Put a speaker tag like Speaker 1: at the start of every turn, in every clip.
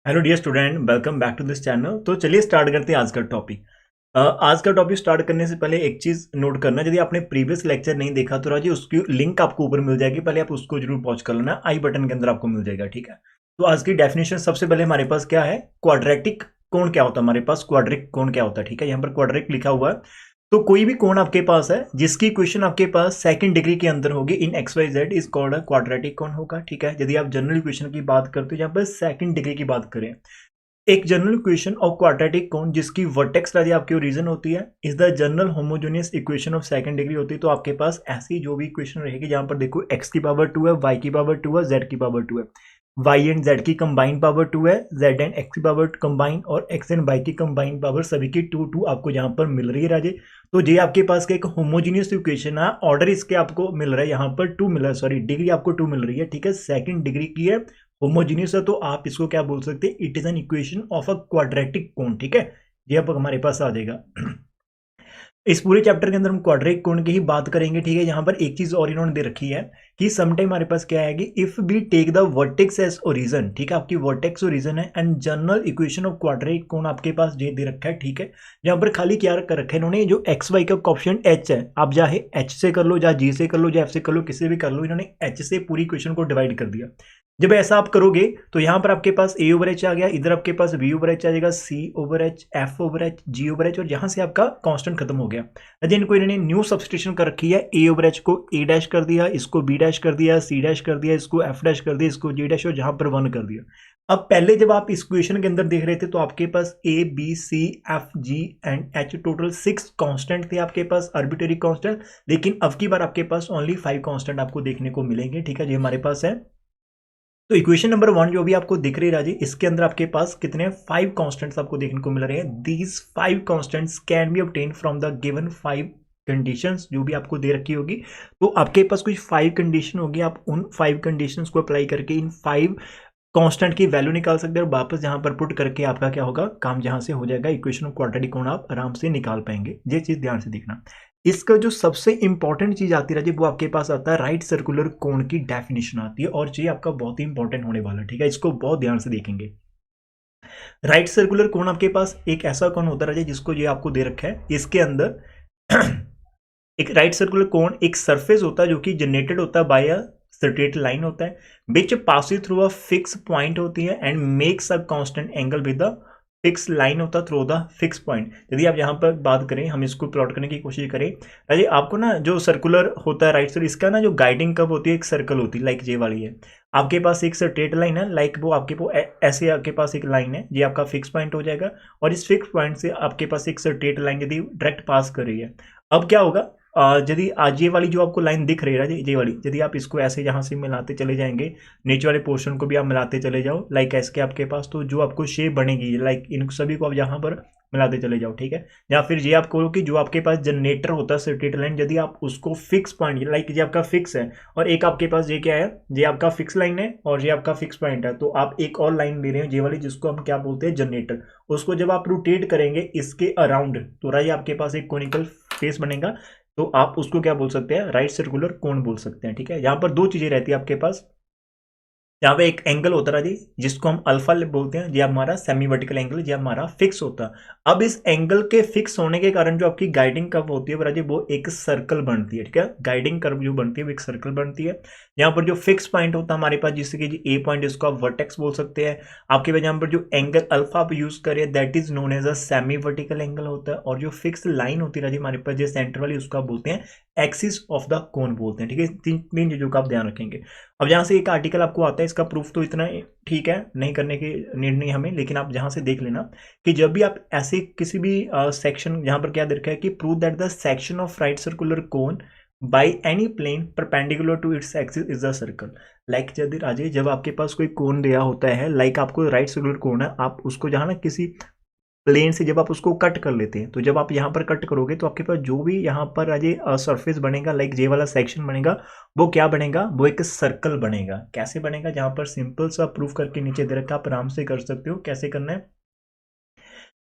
Speaker 1: Hello dear student, welcome back to this channel. तो चलिए start करते हैं आज का टॉपिक। आज का टॉपिक स्टार्ट करने से पहले एक चीज नोट करना, यदि आपने प्रीवियस लेक्चर नहीं देखा तो राजी उसकी लिंक आपको ऊपर मिल जाएगी, पहले आप उसको जरूर वॉच कर लेना, आई बटन के अंदर आपको मिल जाएगा। ठीक है, तो आज की डेफिनेशन सबसे पहले हमारे पास क्या है, क्वाड्रेटिक कोण क्या होता है। हमारे पास क्वाड्रिक कोण क्या होता है, ठीक है, यहाँ पर क्वाड्रिक लिखा हुआ है। तो कोई भी कोण आपके पास है जिसकी इक्वेशन आपके पास सेकंड डिग्री के अंदर होगी in x y z is called a quadratic cone होगा। ठीक है, यदि आप जनरल इक्वेशन की बात करते हो, यहाँ पर सेकंड डिग्री की बात करें, एक जनरल इक्वेशन ऑफ क्वाड्रेटिक कोन जिसकी वर्टेक्स यदि आपकी ओरिजिन होती है is the general homogeneous equation of second degree होती है। तो आपके पास ऐसी जो भी इक्वेशन रहेगी जहां पर देखो x की पावर 2 है, y की पावर 2 है, z की पावर 2 है, y एंड z की कंबाइंड पावर 2 है, z एंड x की पावर कंबाइंड, और x एंड y की कंबाइंड पावर सभी की 2 2 आपको यहाँ पर मिल रही है राजे। तो ये आपके पास एक होमोजीनियस इक्वेशन है, ऑर्डर इसके आपको मिल रहा है यहाँ पर 2 मिल रहा है, सॉरी डिग्री आपको 2 मिल रही है। ठीक है, सेकंड डिग्री की है, होमोजीनियस है, तो आप इसको क्या बोल सकते हैं, it is an equation of a quadratic cone. ठीक है, ये अब हमारे पास आ जाएगा। इस पूरे चैप्टर के अंदर हम क्वाड्रेटिक कोण की ही बात करेंगे। ठीक है, यहाँ पर एक चीज और इन्होंने दे रखी है कि समटाइम हमारे पास क्या है कि if we take the vertex as origin, ठीक है, आपकी वर्टेक्स ओरिजन है and general equation of quadratic cone आपके पास ये दे रखा है। ठीक है, यहाँ पर खाली क्या कर रखा है इन्होंने, जो एक्स वाई का कोएफिशिएंट एच है, आप चाहे एच से कर लो, चाहे जी से कर लो, चाहे एफ से कर लो, किसी भी कर लो, इन्होंने एच से पूरी इक्वेशन को डिवाइड कर दिया। जब ऐसा आप करोगे तो यहां पर आपके पास ए ओवर एच आ गया, इधर आपके पास बी ओवर एच आ जाएगा, c over h, f over h, g over h, और यहां से आपका कांस्टेंट खत्म हो गया। अजय इनको इन्होंने न्यू सब्सटीट्यूशन कर रखी है, ए ओवर एच को ए डैश कर दिया, इसको बी डैश कर दिया, सी डैश कर दिया, इसको एफ डैश कर दिया, इसको जी डैश, और जहां पर 1 कर दिया। अब पहले जब आप इस इक्वेशन के अंदर देख रहे थे तो आपके पास a b c f g and h total 6 constant थे आपके पास, आर्बिट्रेरी कांस्टेंट। लेकिन अब की बार आपके पास ओनली 5 कांस्टेंट आपको देखने को मिलेंगे। ठीक है, ये हमारे पास है। तो इक्वेशन नंबर 1 जो भी आपको दिख रही है राजी, इसके अंदर आपके पास कितने 5 कांस्टेंट्स आपको देखने को मिल रहे हैं। These 5 constants can be obtain from the given 5 conditions जो भी आपको दे रखी होगी। तो आपके पास कुछ 5 कंडीशन होगी, आप उन 5 कंडीशंस को अप्लाई करके इन 5 कांस्टेंट की वैल्यू निकाल सकते हैं और वापस जहां पर पुट करके आपका क्या होगा, काम जहां से हो जाएगा, इक्वेशन ऑफ क्वाड्रेटिक कोण आप आराम से निकाल पाएंगे। ये चीज ध्यान से देखना। इसका जो सबसे इंपॉर्टेंट चीज आती है वो आपके पास आता है राइट सर्कुलर कोण की डेफिनेशन आती है, और ये आपका बहुत ही इंपॉर्टेंट होने वाला है। ठीक है, इसको बहुत ध्यान से देखेंगे। राइट सर्कुलर कोण आपके पास एक ऐसा कोण होता है जिसको ये आपको दे रखा है, इसके अंदर एक राइट सर्कुलर कोण एक सरफेस होता है जो कि जनरेटेड होता है बाय अ स्ट्रेट लाइन होता है, which passing through a fix point होती है and makes a constant angle with the fix line होता है थ्रू द फिक्स पॉइंट। यदि आप यहाँ पर बात करें, हम इसको प्लॉट करने की कोशिश करें, अरे आपको ना जो सर्कुलर होता है राइट साइड, इसका ना जो गाइडिंग कर्व होती है एक सर्कल होती है, लाइक ये वाली है। आपके पास एक स्ट्रेट लाइन है, लाइक वो आपके वो ऐसे आपके पास एक लाइन है, ये आपका फिक्स पॉइंट हो जाएगा, और इस फिक्स पॉइंट से आपके पास एक स्ट्रेट लाइन यदि डायरेक्ट पास कर रही है, अब क्या होगा, यदि आज ये वाली जो आपको लाइन दिख रही है ये वाली, यदि आप इसको ऐसे यहाँ से मिलाते चले जाएंगे, नीचे वाले पोर्शन को भी आप मिलाते चले जाओ लाइक ऐसे के आपके पास, तो जो आपको शेप बनेगी लाइक इन सभी को आप यहाँ पर मिलाते चले जाओ। ठीक है, या फिर ये आप कहो कि जो आपके पास जनरेटर होता है स्ट्रेट लाइन, यदि आप उसको फिक्स पॉइंट लाइक ये आपका फिक्स है, और एक आपके पास ये क्या है, ये आपका फिक्स लाइन है और ये आपका फिक्स पॉइंट है, तो आप एक और लाइन ले रहे हो ये वाली जिसको हम क्या बोलते हैं, जनरेटर। उसको जब आप रोटेट करेंगे इसके अराउंड, तो ये आपके पास एक कोनिकल फेस बनेगा, तो आप उसको क्या बोल सकते हैं, राइट सर्कुलर कोण बोल सकते हैं। ठीक है, यहां पर दो चीजें रहती है आपके पास, यहाँ पे एक एंगल होता है जी जिसको हम अल्फा बोलते हैं, ये हमारा सेमी वर्टिकल एंगल, ये हमारा फिक्स होता है। अब इस एंगल के फिक्स होने के कारण जो आपकी गाइडिंग कर्व होती है राजी, वो एक सर्कल बनती है। ठीक है, गाइडिंग कर्व जो बनती है वो एक सर्कल बनती है। यहाँ पर जो फिक्स पॉइंट होता है हमारे पास, जिससे कि ए पॉइंट, इसको आप वर्टेक्स बोल सकते हैं। आपके पास यहाँ पर जो एंगल अल्फा आप यूज करें that is known as a semi vertical angle होता है, और जो फिक्स लाइन होती है राजी हमारे पास जो सेंटर वाली, उसको आप बोलते हैं एक्सिस ऑफ द कोन बोलते हैं। ठीक है, तीन चीजों का आप ध्यान रखेंगे। अब जहां से एक आर्टिकल आपको आता है, इसका प्रूफ तो इतना ठीक है, नहीं करने की नीड नहीं हमें, लेकिन आप जहां से देख लेना कि जब भी आप ऐसे किसी भी सेक्शन, यहां पर क्या दे रखा है कि prove that the section of right circular cone by any plane perpendicular to its axis is a circle. Like यदि राजे जब आपके पास कोई कोन दिया होता है, लाइक आपको राइट सर्कुलर कोन है, आप उसको जहां ना किसी प्लेन से जब आप उसको कट कर लेते हैं, तो जब आप यहाँ पर कट करोगे तो आपके पास जो भी यहाँ पर आज सरफेस बनेगा, लाइक जे वाला सेक्शन बनेगा, वो क्या बनेगा, वो एक सर्कल बनेगा। कैसे बनेगा, जहां पर सिंपल सा प्रूफ करके नीचे दे रखा, आप आराम से कर सकते हो। कैसे करना है,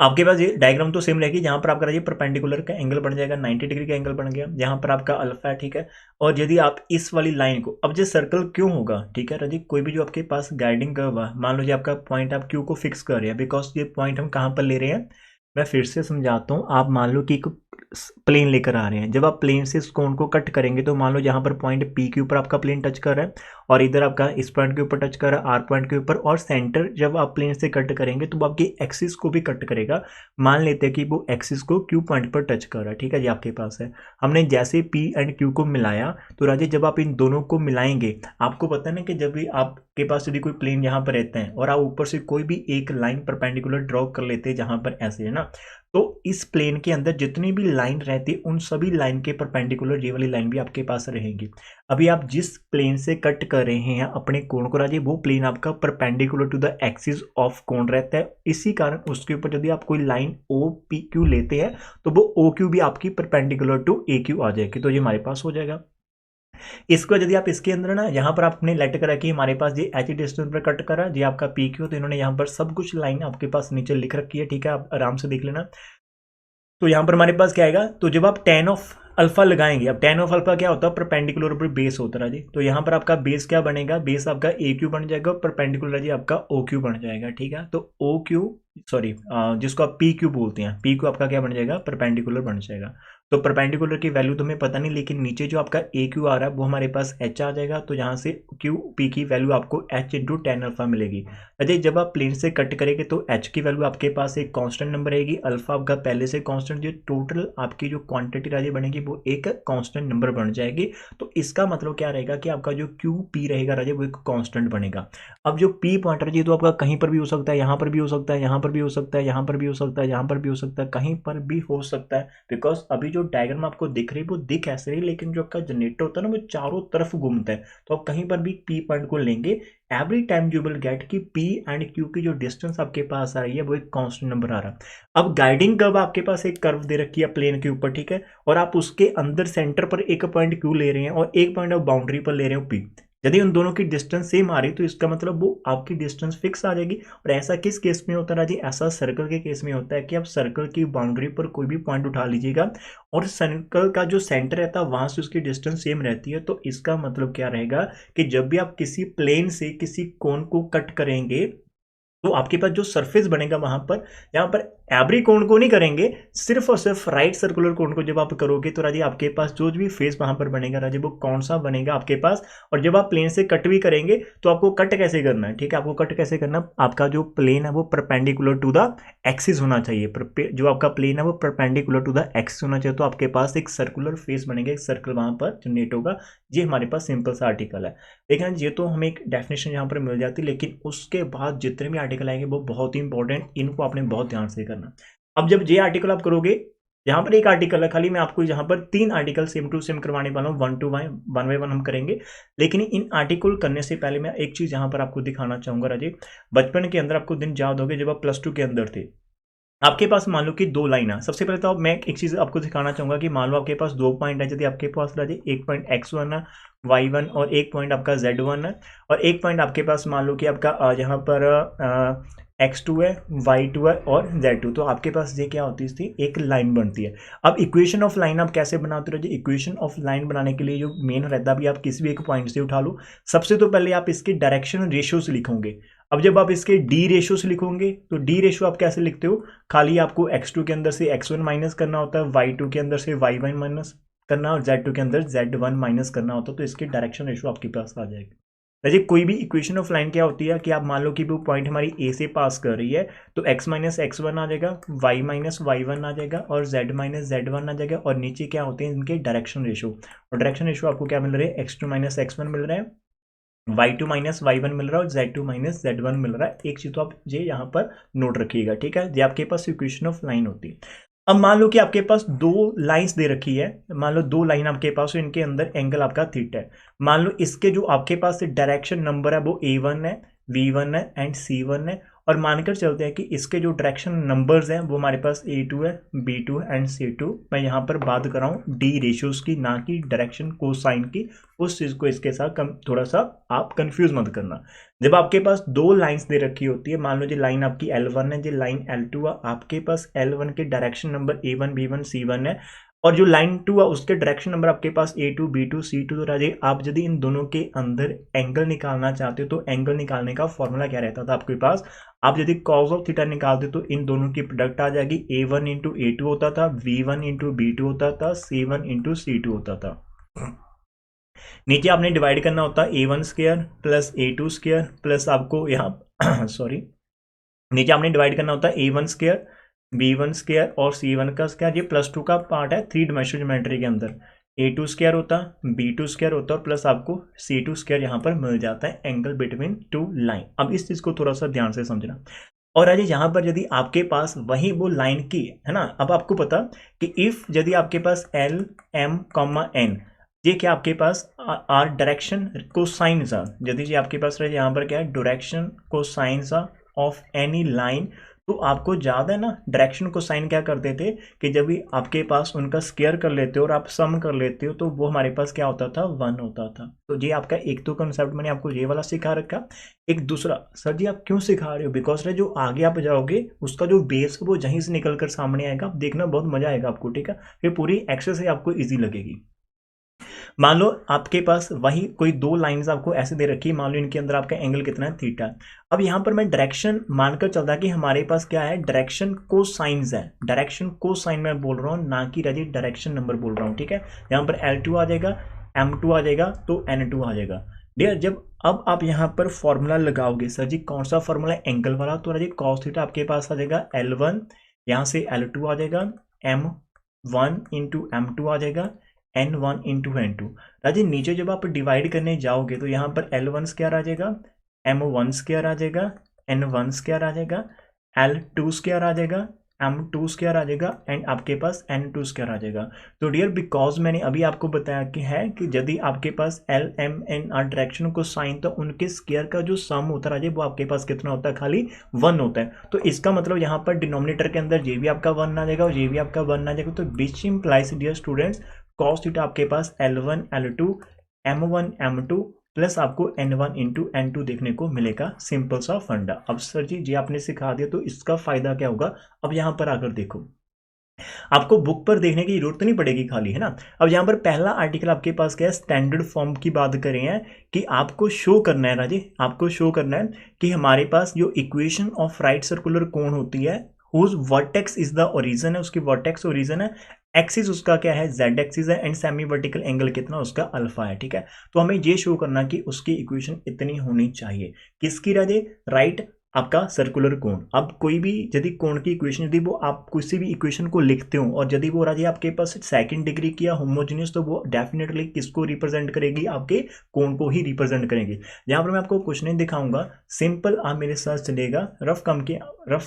Speaker 1: आपके पास ये डायग्राम तो सेम रहेगी, जहाँ पर आपका ये परपेंडिकुलर का एंगल बन जाएगा 90 डिग्री का एंगल बन गया, जहाँ पर आपका अल्फा है, ठीक है। और यदि आप इस वाली लाइन को, अब ये सर्कल क्यों होगा, ठीक है राजी, कोई भी जो आपके पास गाइडिंग कर्व है, मान लो जी आपका पॉइंट आप क्यू को फिक्स कर रहे हैं, बिकॉज ये पॉइंट हम कहाँ पर ले रहे हैं, मैं फिर से समझाता हूँ। आप मान लो कि एक प्लेन लेकर आ रहे हैं, जब आप प्लेन से इस कोण को कट करेंगे तो मान लो जहाँ पर पॉइंट पी के ऊपर आपका प्लेन टच कर रहा है और इधर आपका इस पॉइंट के ऊपर टच कर रहा है आर पॉइंट के ऊपर, और सेंटर जब आप प्लेन से कट करेंगे तो वो आपकी एक्सिस को भी कट करेगा। मान लेते हैं कि वो एक्सिस को क्यू पॉइंट पर टच कर रहा है, ठीक है जी, आपके पास है। हमने जैसे पी एंड क्यू को मिलाया तो राजे जब आप इन दोनों को मिलाएंगे, आपको पता है ना कि जब भी आपके पास यदि कोई प्लेन यहाँ पर रहते हैं और आप ऊपर से कोई भी एक लाइन परपेंडिकुलर ड्रॉ कर लेते हैं जहां पर ऐसे है ना, तो इस प्लेन के अंदर जितनी भी लाइन रहती है उन सभी लाइन के परपेंडिकुलर ये वाली लाइन भी आपके पास रहेंगी। अभी आप जिस प्लेन से कट कर रहे हैं अपने कोण को राजे, वो प्लेन आपका perpendicular to the axis of cone रहता है। इसी कारण उसके ऊपर यदि आप कोई लाइन ओ पी क्यू लेते हैं तो वो ओ क्यू भी आपकी परपेंडिकुलर टू ए क्यू आ जाएगी, तो ये हमारे पास हो जाएगा। इसको यदि आप इसके अंदर ना यहाँ पर आपने लेट करा कि हमारे पास ये एच डिस्टेंस पर कट करा जी आपका पी क्यू, तो इन्होंने यहाँ पर सब कुछ लाइन आपके पास नीचे लिख रखी है, ठीक है, आप आराम से देख लेना। तो यहाँ पर हमारे पास क्या आएगा, तो जब आप tan ऑफ अल्फा लगाएंगे, अब tan ऑफ अल्फा क्या होता है, परपेंडिकुलर ऊपर बेस होता है जी, तो यहाँ पर आपका बेस क्या बनेगा, बेस आपका ए क्यू बन जाएगा, परपेंडिकुलर जी आपका ओ क्यू बन जाएगा, ठीक है। तो ओ क्यू सॉरी जिसको आप पी क्यू बोलते हैं, पी क्यू आपका क्या बन जाएगा, परपेंडिकुलर बन जाएगा। तो परपेंडिकुलर की वैल्यू तो हमें पता नहीं, लेकिन नीचे जो आपका ए क्यू आ रहा है वो हमारे पास एच आ जाएगा, तो यहाँ से क्यू पी की वैल्यू आपको एच इंटू टेन अल्फा मिलेगी। अजय जब आप प्लेन से कट करेंगे तो एच की वैल्यू आपके पास एक कांस्टेंट नंबर रहेगी, अल्फा आपका पहले से कांस्टेंट, जो टोटल आपकी जो क्वांटिटी राजी बनेगी वो एक कांस्टेंट नंबर बन जाएगी। तो इसका मतलब क्या रहेगा कि आपका जो क्यू पी रहेगा राजे वो एक कांस्टेंट बनेगा। अब जो पी पॉइंट राजी तो आपका कहीं पर भी हो सकता है, यहाँ पर भी हो सकता है, यहाँ पर भी हो सकता है, यहाँ पर भी हो सकता है, यहाँ पर भी हो सकता है, कहीं पर भी हो सकता है, बिकॉज अभी जो डायग्राम आपको दिख रही है वो दिख ऐसे रही, लेकिन जो आपका जनरेटर होता है ना वो चारों तरफ घूमता है, तो आप कहीं पर भी पी पॉइंट को लेंगे, every time you will get कि पी एंड क्यू की जो डिस्टेंस आपके पास आ रही है वो एक कांस्टेंट नंबर आ रहा है। अब गाइडिंग कर्व आपके पास एक कर्व दे रखी है प्लेन के ऊपर, ठीक है, और आप उसके अंदर सेंटर पर एक पॉइंट क्यू ले रहे हैं और एक पॉइंट आप बाउंड्री पर ले रहे हो पी, यदि उन दोनों की डिस्टेंस सेम आ रही तो इसका मतलब वो आपकी डिस्टेंस फिक्स आ जाएगी। और ऐसा किस केस में होता है राजी, ऐसा सर्कल के केस में होता है कि आप सर्कल की बाउंड्री पर कोई भी पॉइंट उठा लीजिएगा और सर्कल का जो सेंटर रहता है वहां से उसकी डिस्टेंस सेम रहती है, तो इसका मतलब क्या रहेगा कि जब भी आप किसी प्लेन से किसी कोण को कट करेंगे तो आपके पास जो सरफेस बनेगा वहां पर, यहाँ पर एवरी कोण को नहीं करेंगे, सिर्फ और सिर्फ राइट सर्कुलर कोण को जब आप करोगे तो राजी आपके पास जो भी फेस वहां पर बनेगा राजी वो कौन सा बनेगा आपके पास। और जब आप प्लेन से कट भी करेंगे तो आपको कट कैसे करना है, ठीक है, आपको कट कैसे करना, आपका जो प्लेन है वो परपेंडिकुलर टू द एक्सिस होना चाहिए, जो आपका प्लेन है वो परपेंडिकुलर टू द एक्सिस होना चाहिए, तो आपके पास एक सर्कुलर फेस बनेगा, एक सर्कल वहां पर जनरेट होगा। ये हमारे पास सिंपल सा आर्टिकल है। लेकिन ये तो हमें एक डेफिनेशन यहाँ पर मिल जाती, लेकिन उसके बाद जितने भी आर्टिकल आएंगे वो बहुत ही इंपॉर्टेंट, इनको आपने बहुत ध्यान से करना। अब जब ये आर्टिकल आप करोगे, यहाँ पर एक आर्टिकल है खाली, मैं आपको यहाँ पर 3 आर्टिकल सेम टू सेम करवाने वाला हूँ, वन बाय वन हम करेंगे। लेकिन इन आर्टिकल करने से पहले मैं एक चीज यहाँ पर आपको दिखाना चाहूंगा राजीव, बचपन के अंदर आपको दिन याद होगे जब आप +2 के अंदर थे, आपके पास मान लो कि 2 लाइन है। सबसे पहले तो मैं एक चीज आपको दिखाना चाहूंगा कि मान लो आपके पास 2 पॉइंट है, यदि आपके पास राजे एक पॉइंट x1 है, y1 और एक पॉइंट आपका z1 है, और एक पॉइंट आपके पास मान लो कि आपका यहाँ पर x2 है, y2 है और z2, तो आपके पास ये क्या होती थी, एक लाइन बनती है। अब इक्वेशन ऑफ लाइन आप कैसे बनाते हो, इक्वेशन ऑफ लाइन बनाने के लिए जो मेन रहता है, अभी आप किसी भी एक पॉइंट से उठा लो, सबसे तो पहले आप इसके डायरेक्शन रेशियो से लिखोगे। अब जब आप इसके डी रेशियो से लिखोगे तो डी रेशियो आप कैसे लिखते हो, खाली आपको x2 के अंदर से x1 माइनस करना होता है, y2 के अंदर से y1 माइनस करना और z2 के अंदर z1 माइनस करना होता है, तो इसके डायरेक्शन रेशियो आपके पास आ जाएगा। वैसे कोई भी इक्वेशन ऑफ लाइन क्या होती है कि आप मान लो कि वो पॉइंट हमारी ए से पास कर रही है, तो x माइनस x1 आ जाएगा, y माइनस y1 आ जाएगा और z माइनस z1 आ जाएगा, और नीचे क्या होते हैं इनके डायरेक्शन रेशियो, और डायरेक्शन रेशियो आपको क्या मिल रहा है, x2 माइनस x1 मिल रहा है, y2 माइनस y1 मिल रहा है और z2 माइनस z1 मिल रहा है। एक चीज तो आप ये यहाँ पर नोट रखिएगा, ठीक है, ये आपके पास इक्वेशन ऑफ लाइन होती है। अब मान लो कि आपके पास 2 लाइंस दे रखी है, मान लो 2 लाइन आपके पास है, इनके अंदर एंगल आपका थीटा है, मान लो इसके जो आपके पास डायरेक्शन नंबर है वो a1 है, V1 है एंड C1 है, और मानकर चलते हैं कि इसके जो डायरेक्शन नंबर्स हैं वो हमारे पास A2 है, B2 एंड C2। मैं यहाँ पर बात कर रहा हूँ डी रेशियोज की, ना कि डायरेक्शन कोसाइन की। उस चीज़ को इसके साथ थोड़ा सा आप कंफ्यूज मत करना। जब आपके पास दो लाइंस दे रखी होती है, मान लो जी लाइन आपकी L1 है, जी लाइन L2 है, आपके पास L1 के direction number A1 B1 C1 है, और जो लाइन 2 है उसके डायरेक्शन नंबर आपके पास A2 B2 C2। तो राजे आप यदि इन दोनों के अंदर एंगल निकालना चाहते हो तो एंगल निकालने का फॉर्मूला क्या रहता था आपके पास? आप यदि कॉस ऑफ थीटा निकालते तो इन दोनों की प्रोडक्ट आ जाएगी, A1 इंटू A2 होता था, V1 इंटू B2 होता था, C1 इंटू C2 होता था। नीचे आपने डिवाइड करना होता A1 square plus A2 square plus आपको यहाँ सॉरी, नीचे आपने डिवाइड करना होता है A1 स्क्वायर B1 स्क्वायर और C1 का स्क्वायर। ये +2 का पार्ट है 3 डायमेंशनल ज्योमेट्री के अंदर। A2 स्क्वायर होता, B2 स्क्वायर होता और प्लस आपको C2 स्क्वायर यहाँ पर मिल जाता है, एंगल बिटवीन टू लाइन। अब इस चीज़ को थोड़ा सा ध्यान से समझना। और अजय यहाँ पर यदि आपके पास वही वो लाइन की है ना, अब आपको पता कि इफ यदि आपके पास L M N, ये क्या आपके पास आर डायरेक्शन कोसाइन्स यदि जी आपके पास रहे यहाँ पर क्या है direction cosines of any line, तो आपको ज़्यादा है ना डायरेक्शन को साइन क्या करते थे कि जब भी आपके पास उनका स्क्वायर कर लेते हो और आप सम कर लेते हो तो वो हमारे पास क्या होता था 1 होता था। तो ये आपका एक तो कंसेप्ट मैंने आपको ये वाला सिखा रखा। एक दूसरा, सर जी आप क्यों सिखा रहे हो? बिकॉज जो आगे आप जाओगे उसका जो बेस है वो जहीं से निकल कर सामने आएगा, आप देखना बहुत मजा आएगा आपको, ठीक है। फिर पूरी एक्सरसाइज आपको ईजी लगेगी। मान लो आपके पास वही कोई दो लाइंस आपको ऐसे दे रखी है, मान लो इनके अंदर आपका एंगल कितना है थीटा। अब यहाँ पर मैं डायरेक्शन मानकर चलता कि हमारे पास क्या है डायरेक्शन कोसाइन्स है, डायरेक्शन कोसाइन मैं बोल रहा हूँ, ना कि राजी डायरेक्शन नंबर बोल रहा हूँ, ठीक है। यहाँ पर L2 आ जाएगा, M2 आ जाएगा, तो N2 आ जाएगा। डियर जब अब आप यहाँ पर फॉर्मूला लगाओगे, सर जी कौन सा फॉर्मूला है? एंगल वाला। तो राजी कॉस थीटा आपके पास आ जाएगा L1, यहाँ से L2 आ जाएगा, M1 इंटू M2 आ जाएगा, N1 इंटू N2। राजे नीचे जब आप डिवाइड करने जाओगे तो यहाँ पर L1 स्क्वायर आ जाएगा, M1 स्क्वायर आ जाएगा, N1 स्क्वायर आ जाएगा, L2 स्क्वायर आ जाएगा, M2 स्क्वायर आ जाएगा, एंड आपके पास N2 स्क्वायर आ जाएगा। तो डियर बिकॉज मैंने अभी आपको बताया कि है कि यदि आपके पास L M N R direction को साइन तो उनके स्क्वायर का जो सम होता है वो आपके पास कितना होता है? खाली 1 होता है। तो इसका मतलब यहाँ पर डिनोमिनेटर के अंदर ये भी आपका 1 आ जाएगा और ये भी आपका 1 आ जाएगा। तो which implies dear students cos theta आपके पास L1 L2 M1 M2 plus आपको N1 इंटू N2 देखने को मिलेगा। सिंपल सा फंडा। अब सर जी आपने सिखा दिया तो इसका फायदा क्या होगा? अब यहाँ पर आकर देखो, आपको बुक पर देखने की जरूरत नहीं पड़ेगी खाली, है ना। अब यहाँ पर पहला आर्टिकल आपके पास क्या है? स्टैंडर्ड फॉर्म की बात कर रहे हैं कि आपको शो करना है राजे, आपको शो करना है कि हमारे पास जो equation of right circular cone होती है whose vertex is the origin है, उसकी वर्टेक्स ओरिजिन है, एक्सिस उसका क्या है? जेड एक्सिस है, एंड सेमी वर्टिकल एंगल कितना? उसका अल्फा है, ठीक है। तो हमें ये शो करना कि उसकी इक्वेशन इतनी होनी चाहिए। किसकी राजे? राइट आपका सर्कुलर कोण। अब कोई भी यदि कोण की इक्वेशन यदि वो आप किसी भी इक्वेशन को लिखते हो और यदि वो राजे आपके पास सेकंड डिग्री की या होमोजेनियस, तो वो डेफिनेटली किसको रिप्रेजेंट करेगी? आपके कोण को ही रिप्रेजेंट करेंगे। यहाँ पर मैं आपको कुछ नहीं दिखाऊंगा, सिंपल आप मेरे साथ चलेगा। रफ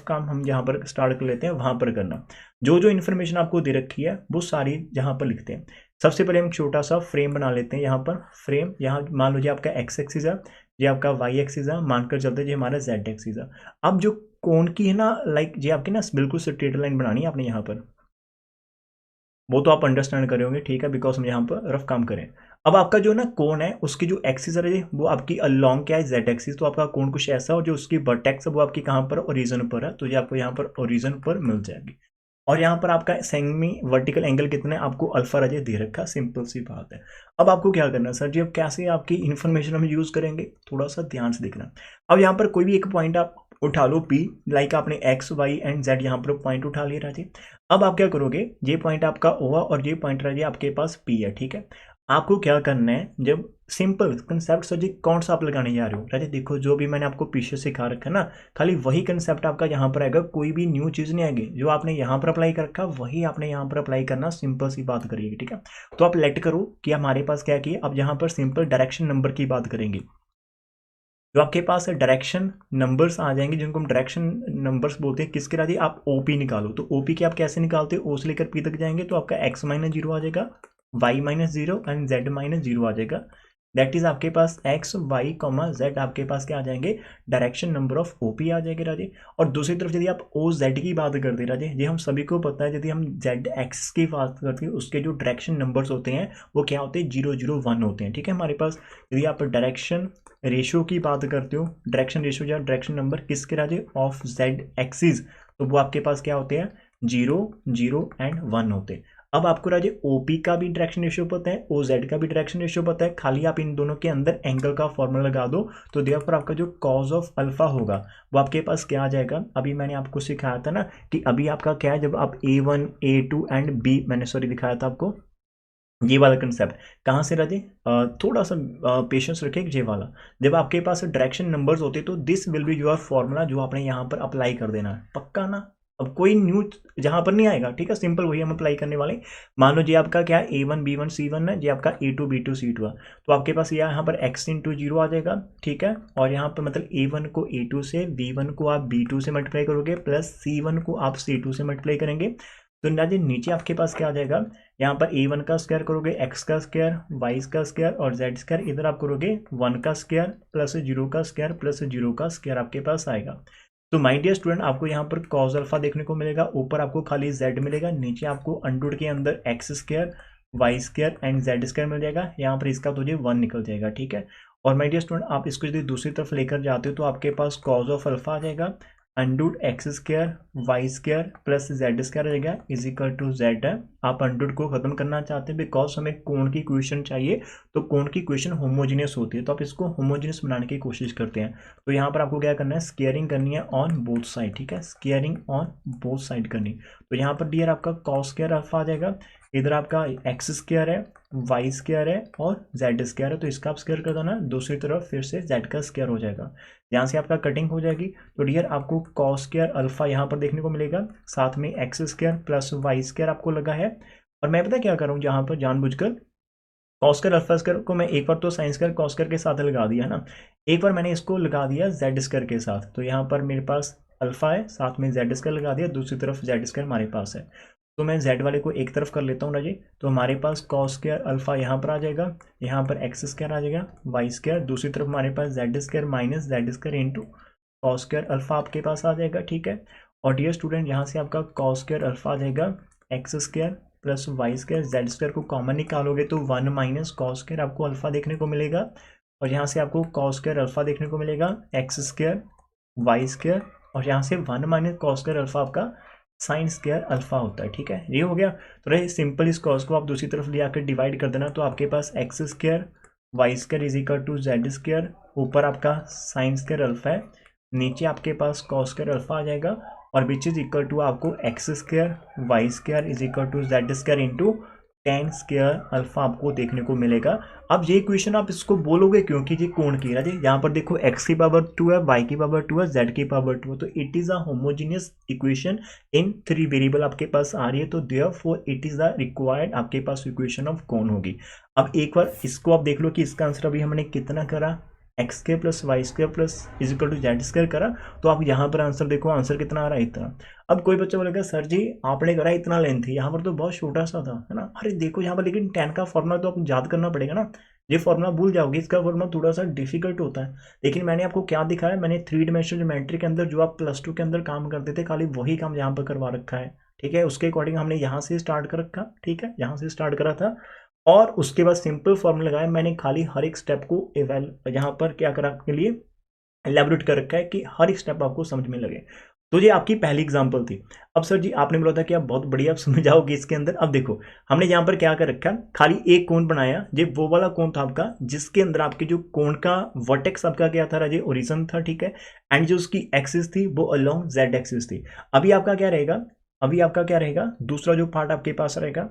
Speaker 1: काम हम यहाँ पर स्टार्ट कर लेते हैं, वहां पर करना। जो जो इन्फॉर्मेशन आपको दे रखी है वो सारी यहाँ पर लिखते हैं। सबसे पहले हम छोटा सा फ्रेम बना लेते हैं। यहाँ पर फ्रेम, यहाँ मान लो जी आपका एक्स एक्सिस है, ये आपका वाई एक्सिस है, मानकर चलते हैं हमारा जेड एक्सिस है। अब जो कोण की है ना, लाइक ये आपकी ना बिल्कुल स्ट्रेट लाइन बनानी है आपने यहाँ पर, वो तो आप अंडरस्टैंड करे होंगे, ठीक है, बिकॉज हम यहाँ पर रफ काम करें। अब आपका जो ना कोण है उसकी जो एक्सिस है वो आपकी अलोंग क्या है? Z axis. तो आपका कोण कुछ ऐसा और जो उसकी वर्टेक्स है वो आपकी कहाँ पर? ओरिजिन पर है, तो ये आपको यहाँ पर ओरिजिन पर मिल जाएगी। और यहाँ पर आपका सेमी वर्टिकल एंगल कितना है? आपको अल्फा राजे दे रखा, सिंपल सी बात है। अब आपको क्या करना है सर जी? अब कैसे आपकी इन्फॉर्मेशन हम यूज करेंगे? थोड़ा सा ध्यान से देखना। अब यहाँ पर कोई भी एक पॉइंट आप उठा लो P, लाइक आपने एक्स वाई एंड जेड यहाँ पर पॉइंट उठा लिया राजे। अब आप क्या करोगे? ये पॉइंट आपका O और ये पॉइंट राजे आपके पास P है, ठीक है। आपको क्या करना है? जब सिंपल कंसेप्ट सर जी कौन सा आप लगाने जा रहे हो राजे? देखो जो भी मैंने आपको पीछे सिखा रखा है ना, खाली वही कंसेप्ट आपका यहाँ पर आएगा, कोई भी न्यू चीज़ नहीं आएगी। जो आपने यहाँ पर अप्लाई कर रखा वही आपने यहाँ पर अप्लाई करना, सिंपल सी बात करिएगी, ठीक है। तो आप लेट करो कि हमारे पास क्या किया। अब यहाँ पर सिंपल डायरेक्शन नंबर की बात करेंगे। जो आपके पास डायरेक्शन नंबर्स आ जाएंगे जिनको हम डायरेक्शन नंबर्स बोलते हैं, किसके राजी? आप OP निकालो। तो OP के आप कैसे निकालते हो? O से लेकर P तक जाएंगे तो आपका x-0 आ जाएगा, y-0 एंड z-0 आ जाएगा। दैट इज आपके पास एक्स वाई कॉमा जेड आपके पास क्या आ जाएंगे, डायरेक्शन नंबर ऑफ ओपी आ जाएंगे राजे। और दूसरी तरफ यदि आप ओ जेड की बात करते हैं राजे, ये हम सभी को पता है, यदि हम जेड एक्स की बात करते हैं उसके जो डायरेक्शन नंबर्स होते हैं वो क्या होते हैं, 0 0 1 होते हैं, ठीक है। हमारे पास यदि आप डायरेक्शन रेशियो की बात करते हो, डायरेक्शन रेशियो या डायरेक्शन नंबर किसके राजे, ऑफ जेड एक्सिस, तो वो आपके पास क्या होते हैं, 0 0 एंड 1 होते हैं। अब आपको राजे ओपी का भी डायरेक्शन रेशियो पता है, ओ जेड का भी डायरेक्शन रेशियो पता है, खाली आप इन दोनों के अंदर एंगल का फॉर्मूला लगा दो, तो देयरफॉर आपका जो कॉज ऑफ अल्फा होगा वो आपके पास क्या आ जाएगा। अभी मैंने आपको सिखाया था ना कि अभी आपका क्या है, जब आप A1 A2 एंड बी, मैंने सॉरी दिखाया था आपको ये वाला कंसेप्ट, कहाँ से राजे, थोड़ा सा पेशेंस रखें, ये वाला जब आपके पास डायरेक्शन नंबर्स होते तो this will be your formula जो आपने यहाँ पर अप्लाई कर देना है, पक्का ना। अब कोई न्यू जहाँ पर नहीं आएगा, ठीक है, सिंपल वही हम अप्लाई करने वाले। मान लो जी आपका क्या है, A1 B1 C1 है, जी आपका A2 B2 C2 है, तो आपके पास यहाँ पर x इंटू 0 आ जाएगा, ठीक है। और यहाँ पर मतलब A1 को A2 से, B1 को आप B2 से मल्टीप्लाई करोगे, प्लस C1 को आप C2 से मल्टीप्लाई करेंगे, तो ना जी नीचे आपके पास क्या आ जाएगा, यहाँ पर A1 का स्क्वायर करोगे, x का स्क्वायर, y का स्क्वायर और z स्क्वायर, इधर आप करोगे 1 का स्क्वायर प्लस 0 का स्क्वायर प्लस 0 का स्क्वायर आपके पास आएगा। तो माय डियर स्टूडेंट, आपको यहाँ पर कॉस अल्फा देखने को मिलेगा, ऊपर आपको खाली z मिलेगा, नीचे आपको अंडररूट के अंदर x square, y square and z square मिल जाएगा, यहाँ पर इसका तो 1 निकल जाएगा, ठीक है। और माय डियर स्टूडेंट, आप इसको यदि दूसरी तरफ लेकर जाते हो तो आपके पास कॉस ऑफ अल्फा आ जाएगा, under root X square Y square plus Z square रहेगा इज इक्वल टू जेड है। आप अंडरूट को खत्म करना चाहते हैं बिकॉज हमें कोण की इक्वेशन चाहिए, तो कोण की इक्वेशन होमोजीनियस होती है, तो आप इसको होमोजीनियस बनाने की कोशिश करते हैं। तो यहाँ पर आपको क्या करना है, स्क्वायरिंग करनी है ऑन बोथ साइड, ठीक है, स्क्वायरिंग ऑन बोथ साइड करनी। तो यहाँ पर डियर आपका कॉस स्क्वायर अल्फा आ जाएगा, इधर आपका एक्स स्क्वायर है, वाई स्क्वायर है और जेड स्क्वायर है, तो इसका आप स्क्वायर कर देना, दूसरी तरफ फिर से जेड का स्क्वायर हो जाएगा, यहाँ से आपका कटिंग हो जाएगी। तो डियर आपको कॉस स्क्वायर अल्फा यहाँ पर देखने को मिलेगा, साथ में X square plus Y square आपको लगा है। और मैं पता क्या कर रहा हूँ, यहाँ पर जानबूझकर कॉस स्क्वायर अल्फा स्क्वायर को मैं एक बार तो साइन स्क्वायर कॉस स्क्वायर के साथ लगा दिया है ना, एक बार मैंने इसको लगा दिया जेड स्क्वायर के साथ, तो यहाँ पर मेरे पास अल्फा है, साथ में जेड स्क्वायर लगा दिया, दूसरी तरफ जेड स्क्वायर हमारे पास है। तो मैं जेड वाले को एक तरफ कर लेता हूँ राजी, तो हमारे पास कॉस स्क्वायर अल्फा यहाँ पर आ जाएगा, यहाँ पर एक्स स्क्वायर आ जाएगा, वाई स्क्वायर, दूसरी तरफ हमारे पास z square minus z square into cos square alpha आपके पास आ जाएगा, ठीक है। और डियर स्टूडेंट, यहाँ से आपका कॉस स्क्वायर अल्फा आ जाएगा, X square plus Y square, Z square को कॉमन निकालोगे तो 1 माइनस कॉस स्क्वायर आपको अल्फा देखने को मिलेगा, और यहाँ से आपको कॉस स्क्वायर अल्फा देखने को मिलेगा, एक्स स्क्वायर वाई स्क्वायर, और यहाँ से 1 माइनस कॉस स्क्वायर अल्फा आपका साइन स्क्वायर अल्फा होता है, ठीक है, ये हो गया। तो रहे सिंपल इस कॉस को आप दूसरी तरफ ले आकर डिवाइड कर देना, तो आपके पास x square Y square is equal to Z square, ऊपर आपका साइन स्क्वायर अल्फा है, नीचे आपके पास कॉस स्क्वायर अल्फा आ जाएगा, और विच इज इक्वल टू आपको x square Y square is equal to Z square into tan square alpha आपको देखने को मिलेगा। अब ये इक्वेशन आप इसको बोलोगे क्योंकि ये कोण की है, यहाँ पर देखो x की पावर 2 है, y की पावर 2 है, z की पावर 2 है, तो it is a homogeneous equation in 3 variable आपके पास आ रही है, तो therefore it is the required आपके पास इक्वेशन ऑफ कोण होगी। अब एक बार इसको आप देख लो कि इसका आंसर अभी हमने कितना करा, X square plus Y square plus is equal to Z square करा, तो आप यहाँ पर आंसर देखो, आंसर कितना आ रहा है, इतना। अब कोई बच्चा बोलेगा सर जी आपने करा इतना लेंथ, यहाँ पर तो बहुत छोटा सा था, है ना, अरे देखो यहाँ पर लेकिन tan का फॉर्मूला तो आपको याद करना पड़ेगा ना, ये फॉर्मूला भूल जाओगे, इसका फॉर्मूला थोड़ा सा डिफिकल्ट होता है। लेकिन मैंने आपको क्या दिखाया, मैंने 3 डायमेंशनल ज्योमेट्री के अंदर जो आप +2 के अंदर काम करते थे, खाली वही काम यहाँ पर करवा रखा है, ठीक है, उसके अकॉर्डिंग हमने यहाँ से स्टार्ट कर रखा, ठीक है, यहाँ से स्टार्ट करा था, और उसके बाद सिंपल फॉर्मूला लगाया मैंने, खाली हर एक स्टेप को यहाँ पर क्या करा आपके लिए एलैबोरेट कर रखा है कि हर एक स्टेप आपको समझ में लगे। तो ये आपकी पहली एग्जांपल थी। अब सर जी आपने बोला था कि आप बहुत बढ़िया समझाओगे इसके अंदर, अब देखो हमने यहाँ पर क्या कर रखा, खाली एक कोण बनाया, ये वो वाला कोण था आपका जिसके अंदर आपके जो कोण का वर्टेक्स आपका क्या था राजे, ओरिजिन था, ठीक है, एंड जो उसकी एक्सिस थी वो अलोंग जेड एक्सिस थी। अभी आपका क्या रहेगा, अभी आपका क्या रहेगा, दूसरा जो पार्ट आपके पास रहेगा,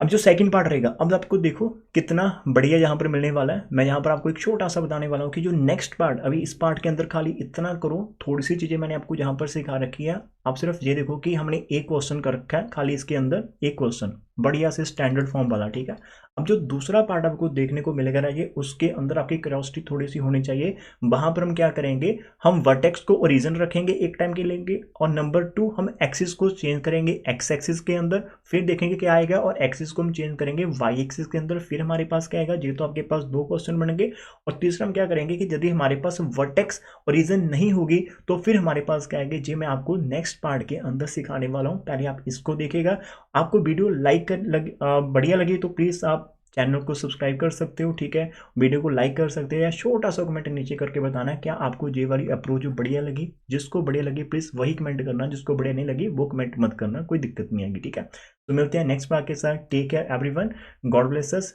Speaker 1: अब जो सेकंड पार्ट रहेगा, अब आपको देखो कितना बढ़िया यहाँ पर मिलने वाला है। मैं यहाँ पर आपको एक छोटा सा बताने वाला हूँ कि जो नेक्स्ट पार्ट, अभी इस पार्ट के अंदर खाली इतना करो, थोड़ी सी चीज़ें मैंने आपको यहाँ पर सिखा रखी है, आप सिर्फ ये देखो कि हमने एक क्वेश्चन कर रखा है, खाली इसके अंदर एक क्वेश्चन बढ़िया से स्टैंडर्ड फॉर्म वाला, ठीक है। अब जो दूसरा पार्ट आपको देखने को मिलेगा ना, ये उसके अंदर आपकी क्यूरियोसिटी थोड़ी सी होनी चाहिए। वहां पर हम क्या करेंगे, हम वर्टेक्स को ओरिजिन रखेंगे एक टाइम के लिए, और नंबर 2 हम एक्सिस को चेंज करेंगे एक्स एक्सिस के अंदर, फिर देखेंगे क्या आएगा, और एक्सिस को हम चेंज करेंगे वाई एक्सिस के अंदर, फिर हमारे पास क्या आएगा। ये तो आपके पास 2 क्वेश्चन बनेंगे। और तीसरा हम क्या करेंगे कि यदि हमारे पास वर्टेक्स ओरिजिन नहीं होगी तो फिर हमारे पास क्या आएगा, जो मैं आपको नेक्स्ट पार्ट के अंदर सिखाने वाला हूं। पहले आप इसको देखिएगा। आपको वीडियो लाइक बढ़िया लगी तो प्लीज आप चैनल को सब्सक्राइब कर सकते हो, ठीक है। वीडियो को लाइक कर सकते हो, या छोटा सा कमेंट नीचे करके बताना क्या आपको ये वाली अप्रोच बढ़िया लगी। जिसको बढ़िया लगी प्लीज वही कमेंट करना, जिसको बढ़िया नहीं लगी वो कमेंट मत करना, कोई दिक्कत नहीं आएगी, ठीक है। तो मिलते हैं नेक्स्ट पार्ट के साथ। Take care everyone, God bless us.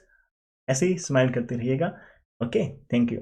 Speaker 1: ऐसे ही स्माइल करते रहिएगा। Okay, thank you.